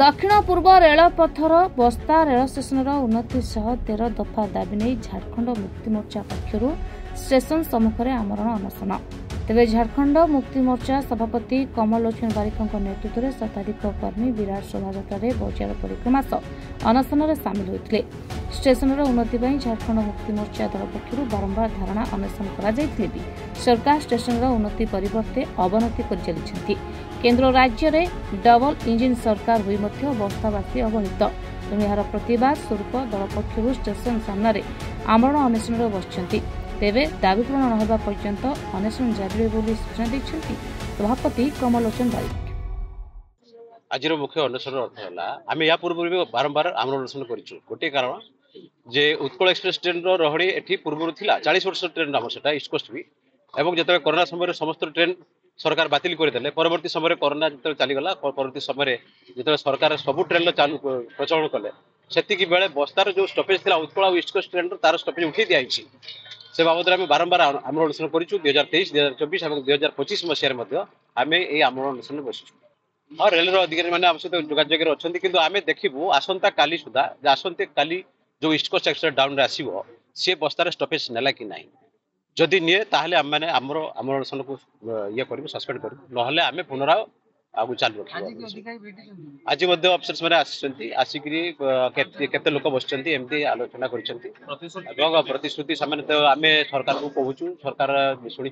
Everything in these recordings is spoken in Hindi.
दक्षिण पूर्व रेलपथर बस्ता रेल स्टेशन उन्नति सह 13 दफा दाबी नहीं झारखंड मुक्ति मोर्चा पक्षर स्टेशन सम्मुखें आमरण अनशन। तेज झारखंड मुक्ति मोर्चा सभापति कमल लोचन बारिक नेतृत्व में शताधिक कर्मी विराट शोभायात्रा बजार परिक्रमा सह अनशन सामिल होते। स्टेशन उन्नति झारखंड मुक्ति मोर्चा दल पक्षर बारंबार धारणा अनशन कर सरकार स्टेशन उन्नति परिवर्ते अवनति कर चली। केन्द्र राज्य में डबल इंजिन सरकार हुई बस्तावासी अवहेलित। तेणु यार प्रतिवाद स्वरूप दल पक्षर स्टेशन सामने आमरण अनशन बसुंट। तेरे दाबी पूरण न होगा पर्यंत अनशन जारी रही सूचना देते सभापति कमल लोचन बारिक। आज मुख्य अनशन अर्थ है आम या पूर्व भी बारंबार आमरण अनशन कर गोटे कारण जे उत्कल एक्सप्रेस ट्रेन रही एटी पूर्व था 40 वर्ष ट्रेन आम से ईस्ट कोस्ट भी और जो कोरोना समय समस्त ट्रेन सरकार बातिल करदे। परवर्ती समय कोरोना जो चलीगला परवर्ती समय जो सरकार सबू ट्रेन चालू प्रचलन कले से बेले बस्तार जो स्टपेज था उत्कल और ईस्ट कोस्ट ट्रेन तार स्टपेज उठे दिखाई से बाबद में बारंबार आमरण अनशन कर 2023, 2024 और 2025 मसीह आम ये आमरण अनशन बसु और रेलवे अधिकारी मैंने आम सहित जोगाजोग अच्छा कि आम देखू आसंता काली सुधा आसंता काली जो ईस्ट कोस्ट एक्सप्रेस डाउन आसो सी बस्तार स्टपेज नेला कि ना जदि निए ताहले आम मैंने आमर आमरण अनशन को ये कर सस्पेंड करूँ ना आम पुनरा आगु चालू आज अफिसर्स मैंने आसिक केते लोक बस आलोचना कर प्रतिश्रुति आम सरकार को कहूँ सरकार शुणी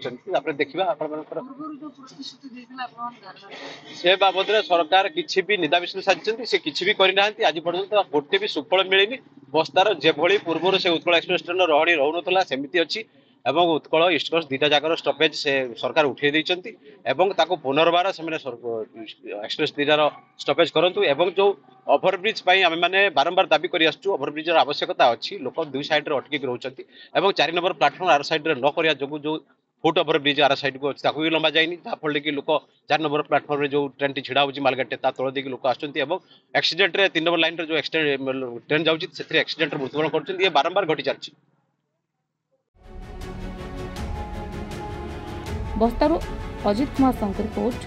देखा से बाबद सरकार किसी भी निदाविष्ण साजिंट से किसी भी करना आज पर्यटन गोटे भी सुफल मिलनी बस्तार जो पूर्व से उत्कल एक्सप्रेस ट्रेन रही रोना सेमती अच्छी एवं उत्कल ईस्ट कोस्ट दुईटा जगार स्टपेज से सरकार उठे देती पुनर्बार से एक्सप्रेस दुईटार स्टपेज करूँ एवं जो ओभरब्रिज आम मैंने बारंबार दाबी कर ओभरब्रिजर आवश्यकता अच्छी लोक दुई साइड अटक रोच 4 नंबर प्लाटफर्म आर साइड न कर जो फुट ओभरब्रिज आर साइड को अच्छी भी लंबा जाए जहाँफल कि लोक 4 नंबर प्लाटफर्म जो ट्रेन टी छिड़ा होगी मालगाटे तल देखिए लोक आक्सीडेंट 3 नंबर लाइन जो ट्रेन जाऊँगी एक्सीडेंट मृत्युवरण कर बारंबार घटी चलती। बस्तारू अजित कुमार रिपोर्ट।